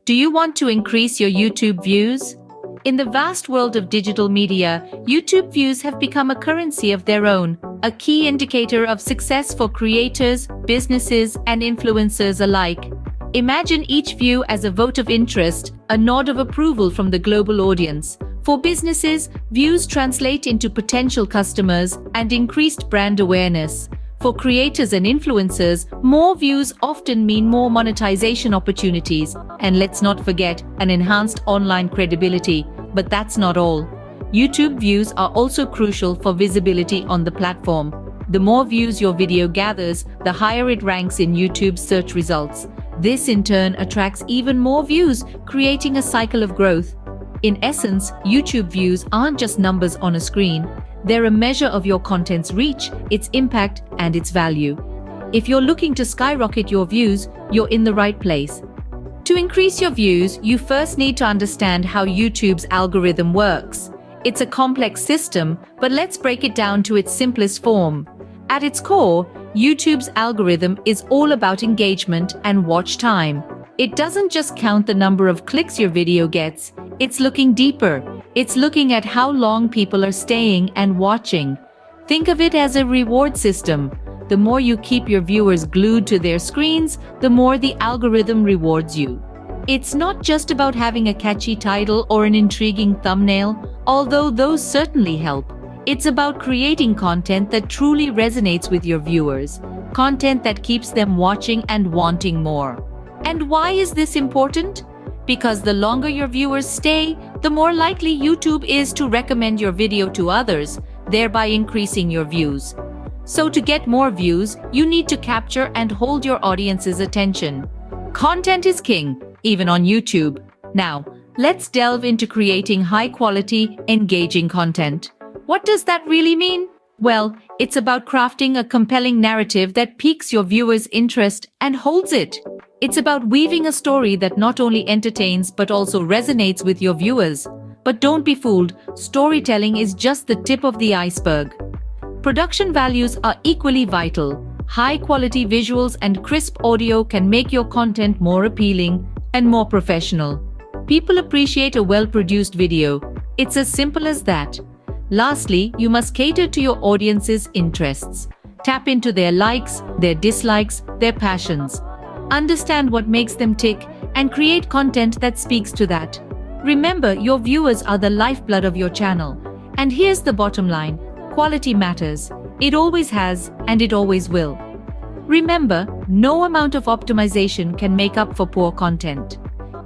Do you want to increase your YouTube views? In the vast world of digital media, YouTube views have become a currency of their own, a key indicator of success for creators, businesses, and influencers alike. Imagine each view as a vote of interest, a nod of approval from the global audience. For businesses, views translate into potential customers and increased brand awareness. For creators and influencers, more views often mean more monetization opportunities, and let's not forget, an enhanced online credibility. But that's not all. YouTube views are also crucial for visibility on the platform. The more views your video gathers, the higher it ranks in YouTube's search results. This in turn attracts even more views, creating a cycle of growth. In essence, YouTube views aren't just numbers on a screen. They're a measure of your content's reach, its impact, and its value. If you're looking to skyrocket your views, you're in the right place. To increase your views, you first need to understand how YouTube's algorithm works. It's a complex system, but let's break it down to its simplest form. At its core, YouTube's algorithm is all about engagement and watch time. It doesn't just count the number of clicks your video gets, it's looking deeper. It's looking at how long people are staying and watching. Think of it as a reward system. The more you keep your viewers glued to their screens, the more the algorithm rewards you. It's not just about having a catchy title or an intriguing thumbnail, although those certainly help. It's about creating content that truly resonates with your viewers, content that keeps them watching and wanting more. And why is this important? Because the longer your viewers stay, the more likely YouTube is to recommend your video to others, thereby increasing your views. So to get more views, you need to capture and hold your audience's attention. Content is king, even on YouTube. Now, let's delve into creating high-quality, engaging content. What does that really mean? Well, it's about crafting a compelling narrative that piques your viewers' interest and holds it. It's about weaving a story that not only entertains but also resonates with your viewers. But don't be fooled, storytelling is just the tip of the iceberg. Production values are equally vital. High-quality visuals and crisp audio can make your content more appealing and more professional. People appreciate a well-produced video. It's as simple as that. Lastly, you must cater to your audience's interests. Tap into their likes, their dislikes, their passions. Understand what makes them tick and create content that speaks to that. Remember, your viewers are the lifeblood of your channel. And here's the bottom line: quality matters. It always has, and it always will. Remember, no amount of optimization can make up for poor content.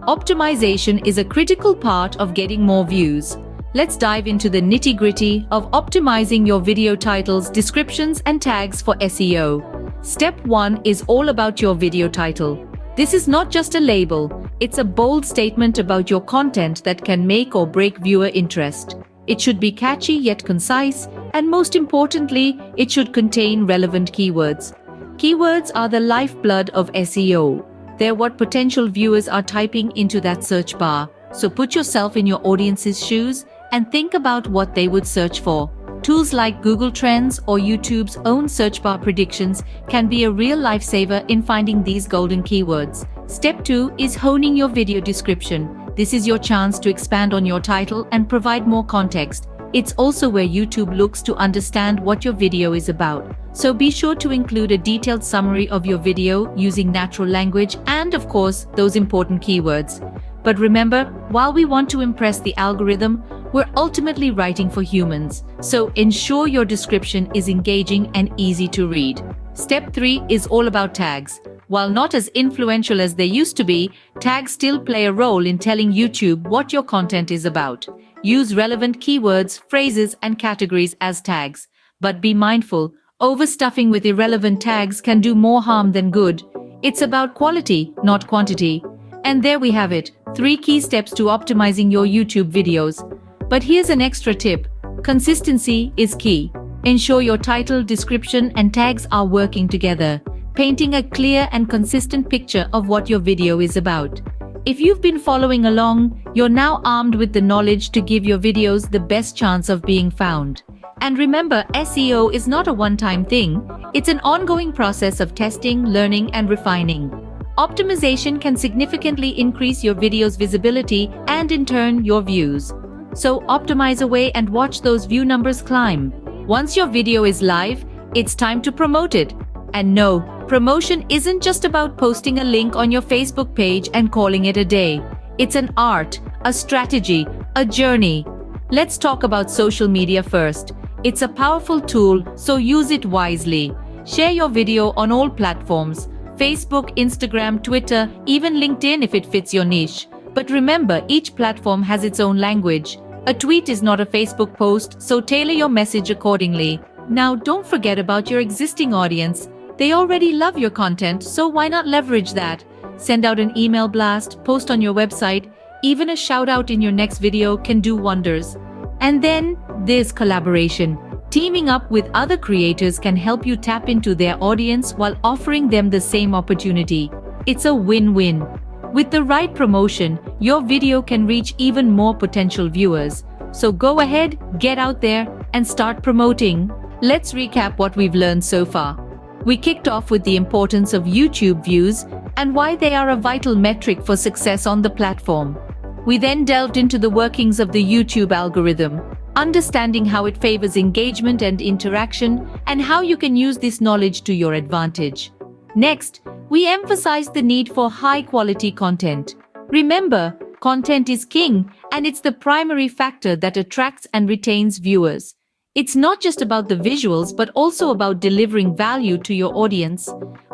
Optimization is a critical part of getting more views. Let's dive into the nitty-gritty of optimizing your video titles, descriptions, and tags for SEO. Step 1 is all about your video title. This is not just a label, it's a bold statement about your content that can make or break viewer interest. It should be catchy yet concise, and most importantly, it should contain relevant keywords. Keywords are the lifeblood of SEO. They're what potential viewers are typing into that search bar. So put yourself in your audience's shoes and think about what they would search for. Tools like Google Trends or YouTube's own search bar predictions can be a real lifesaver in finding these golden keywords. Step 2 is honing your video description. This is your chance to expand on your title and provide more context. It's also where YouTube looks to understand what your video is about. So be sure to include a detailed summary of your video using natural language and, of course, those important keywords. But remember, while we want to impress the algorithm, we're ultimately writing for humans. So ensure your description is engaging and easy to read. Step 3 is all about tags. While not as influential as they used to be, tags still play a role in telling YouTube what your content is about. Use relevant keywords, phrases, and categories as tags. But be mindful, overstuffing with irrelevant tags can do more harm than good. It's about quality, not quantity. And there we have it, 3 key steps to optimizing your YouTube videos. But here's an extra tip. Consistency is key. Ensure your title, description, and tags are working together, painting a clear and consistent picture of what your video is about. If you've been following along, you're now armed with the knowledge to give your videos the best chance of being found. And remember, SEO is not a one-time thing. It's an ongoing process of testing, learning, and refining. Optimization can significantly increase your video's visibility and in turn your views. So optimize away and watch those view numbers climb. Once your video is live, it's time to promote it. And no, promotion isn't just about posting a link on your Facebook page and calling it a day. It's an art, a strategy, a journey. Let's talk about social media first. It's a powerful tool, so use it wisely. Share your video on all platforms: Facebook, Instagram, Twitter, even LinkedIn if it fits your niche. But remember, each platform has its own language. A tweet is not a Facebook post, so tailor your message accordingly. Now, don't forget about your existing audience. They already love your content, so why not leverage that? Send out an email blast, post on your website, even a shout out in your next video can do wonders. And then there's collaboration. Teaming up with other creators can help you tap into their audience while offering them the same opportunity. It's a win-win. With the right promotion, your video can reach even more potential viewers. So go ahead, get out there, and start promoting. Let's recap what we've learned so far. We kicked off with the importance of YouTube views and why they are a vital metric for success on the platform. We then delved into the workings of the YouTube algorithm, understanding how it favors engagement and interaction, and how you can use this knowledge to your advantage. Next, we emphasized the need for high-quality content. Remember, content is king, and it's the primary factor that attracts and retains viewers. It's not just about the visuals, but also about delivering value to your audience.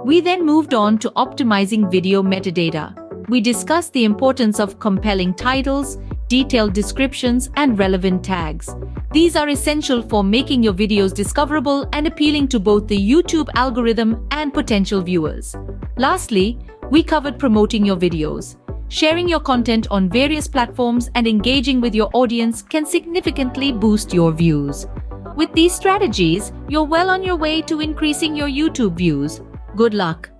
We then moved on to optimizing video metadata. We discussed the importance of compelling titles, detailed descriptions, and relevant tags. These are essential for making your videos discoverable and appealing to both the YouTube algorithm and potential viewers. Lastly, we covered promoting your videos. Sharing your content on various platforms and engaging with your audience can significantly boost your views. With these strategies, you're well on your way to increasing your YouTube views. Good luck!